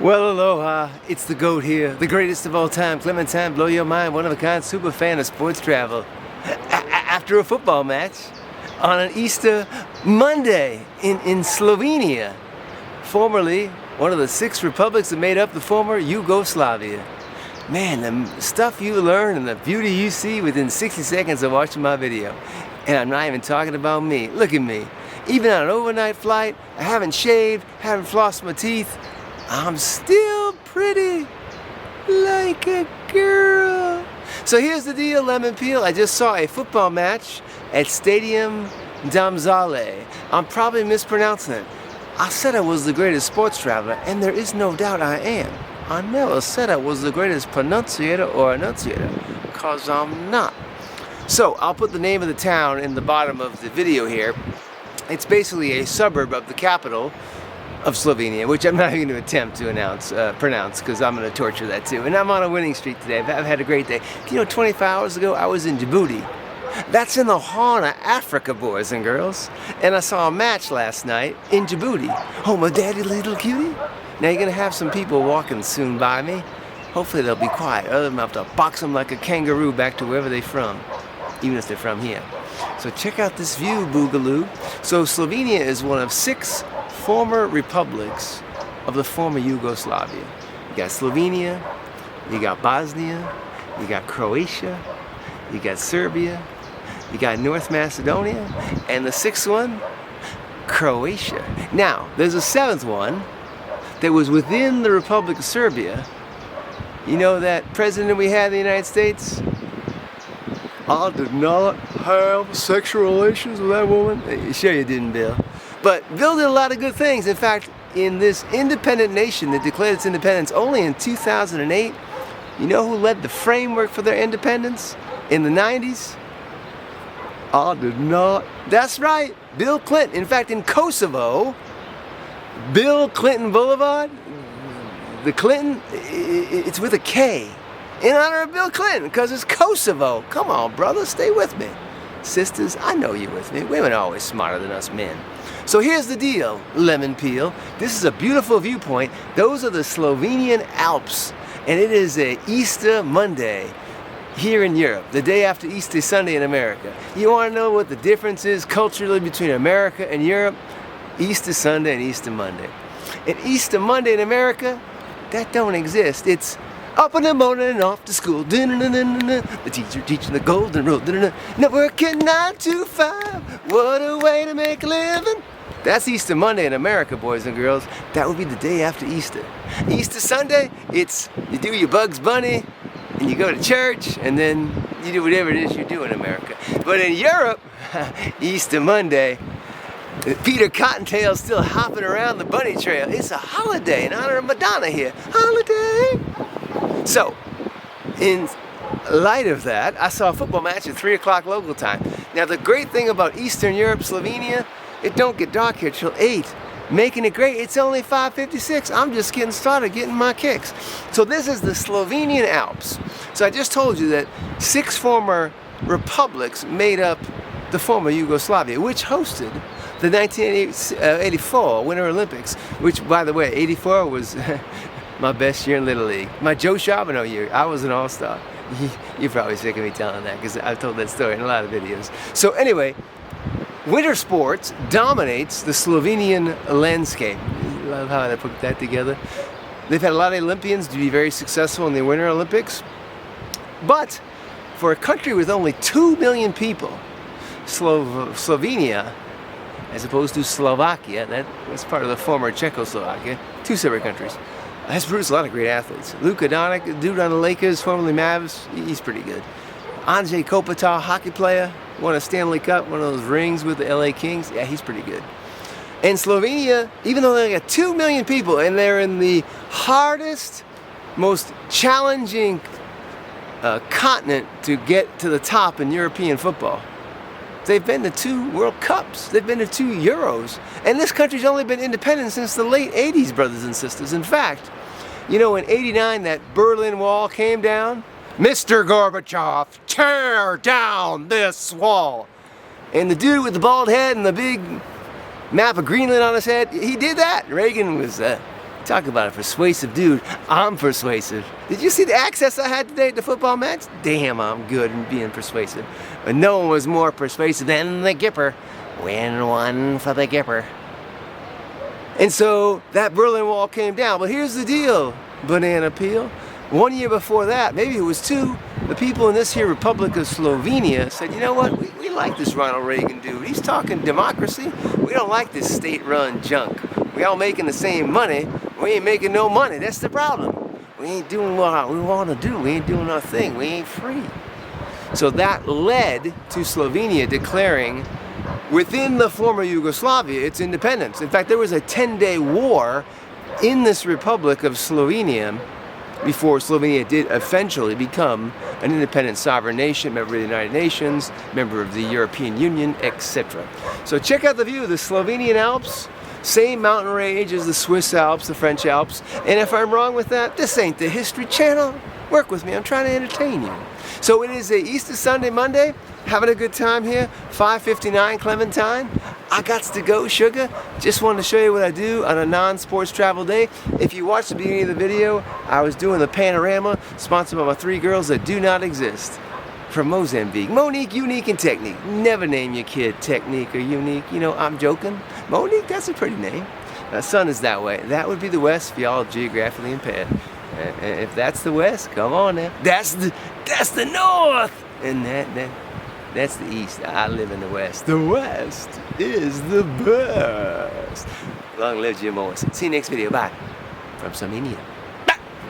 Well, aloha, it's the GOAT here, the greatest of all time, Clementine, blow your mind, one-of-a-kind super fan of sports travel. After a football match on an Easter Monday in Slovenia, formerly one of the 6 republics that made up the former Yugoslavia. Man, the stuff you learn and the beauty you see within 60 seconds of watching my video. And I'm not even talking about me. Look at me. Even on an overnight flight, I haven't shaved, haven't flossed my teeth. I'm still pretty like a girl. So here's the deal, Lemon Peel. I just saw a football match at Stadium Domžale. I'm probably mispronouncing it. I said I was the greatest sports traveler, and there is no doubt I am. I never said I was the greatest pronunciator or enunciator, because I'm not. So I'll put the name of the town in the bottom of the video here. It's basically a suburb of the capital of Slovenia, which I'm not even going to attempt to pronounce, because I'm going to torture that too. And I'm on a winning streak today. I've had a great day. You know, 24 hours ago, I was in Djibouti. That's in the Horn of Africa, boys and girls. And I saw a match last night in Djibouti. Oh, my daddy little cutie. Now you're going to have some people walking soon by me. Hopefully they'll be quiet. Other than I have to box them like a kangaroo back to wherever they're from, even if they're from here. So check out this view, Boogaloo. So Slovenia is one of 6 former republics of the former Yugoslavia. You got Slovenia, you got Bosnia, you got Croatia, you got Serbia, you got North Macedonia, and the 6th one, Croatia. Now, there's a 7th one that was within the Republic of Serbia. You know that president we had in the United States? I did not have sexual relations with that woman. Sure you didn't, Bill. But Bill did a lot of good things. In fact, in this independent nation that declared its independence only in 2008, you know who led the framework for their independence in the 90s? I did not. That's right, Bill Clinton. In fact, in Kosovo, Bill Clinton Boulevard, the Clinton, it's with a K, in honor of Bill Clinton, because it's Kosovo. Come on, brother, stay with me. Sisters, I know you're with me. Women are always smarter than us men. So here's the deal, Lemon Peel. This is a beautiful viewpoint. Those are the Slovenian Alps, and it is a Easter Monday here in Europe, the day after Easter Sunday in America. You want to know what the difference is culturally between America and Europe? Easter Sunday and Easter Monday. And Easter Monday in America, that don't exist. It's up in the morning and off to school. The teacher teaching the golden rule. Not working 9 to 5. What a way to make a living. That's Easter Monday in America, boys and girls. That would be the day after Easter. Easter Sunday, it's you do your Bugs Bunny, and you go to church, and then you do whatever it is you do in America. But in Europe, Easter Monday, Peter Cottontail's still hopping around the bunny trail. It's a holiday in honor of Madonna here. Holiday! So, in light of that, I saw a football match at 3 o'clock local time. Now, the great thing about Eastern Europe, Slovenia, it don't get dark here till 8. Making it great, it's only 5:56. I'm just getting started, getting my kicks. So this is the Slovenian Alps. So I just told you that 6 former republics made up the former Yugoslavia, which hosted the 1984 Winter Olympics, which, by the way, 84 was my best year in Little League. My Joe Charbonneau year, I was an all-star. You're probably sick of me telling that, because I've told that story in a lot of videos. So anyway, winter sports dominates the Slovenian landscape. I love how they put that together. They've had a lot of Olympians to be very successful in the Winter Olympics. But for a country with only 2 million people, Slovenia, as opposed to Slovakia, that's part of the former Czechoslovakia, 2 separate countries, has produced a lot of great athletes. Luka Doncic, dude on the Lakers, formerly Mavs, he's pretty good. Anže Kopitar, hockey player, won a Stanley Cup, one of those rings with the LA Kings. Yeah, he's pretty good. And Slovenia, even though they got 2 million people and they're in the hardest, most challenging continent to get to the top in European football. They've been to 2 World Cups. They've been to 2 Euros. And this country's only been independent since the late 80s, brothers and sisters. In fact, you know, in '89, that Berlin Wall came down. Mr. Gorbachev, tear down this wall. And the dude with the bald head and the big map of Greenland on his head, he did that. Reagan was Talk about a persuasive dude. I'm persuasive. Did you see the access I had today at the football match? Damn, I'm good in being persuasive. But no one was more persuasive than the Gipper. Win one for the Gipper. And so that Berlin Wall came down. But here's the deal, Banana Peel. 1 year before that, maybe it was 2, the people in this here Republic of Slovenia said, you know what, we like this Ronald Reagan dude. He's talking democracy. We don't like this state-run junk. We all making the same money. We ain't making no money. That's the problem. We ain't doing what we want to do. We ain't doing our thing. We ain't free. So that led to Slovenia declaring within the former Yugoslavia its independence. In fact, there was a 10-day war in this Republic of Slovenia before Slovenia did eventually become an independent sovereign nation, member of the United Nations, member of the European Union, etc. So check out the view of the Slovenian Alps, same mountain range as the Swiss Alps, the French Alps, and if I'm wrong with that, this ain't the History Channel. Work with me, I'm trying to entertain you. So it is a Easter Sunday, Monday, having a good time here, 5:59 Clementine. I got to go, sugar. Just wanted to show you what I do on a non-sports travel day. If you watched the beginning of the video, I was doing the panorama, sponsored by my 3 girls that do not exist. From Mozambique. Monique, Unique, and Technique. Never name your kid Technique or Unique. You know, I'm joking. Monique, that's a pretty name. My son is that way. That would be the West for y'all geographically impaired. If that's the West, come on now. That's the North! And that's the East. I live in the West. The West is the best. Long live Jim Morrison. See you next video. Bye. From Slovenia.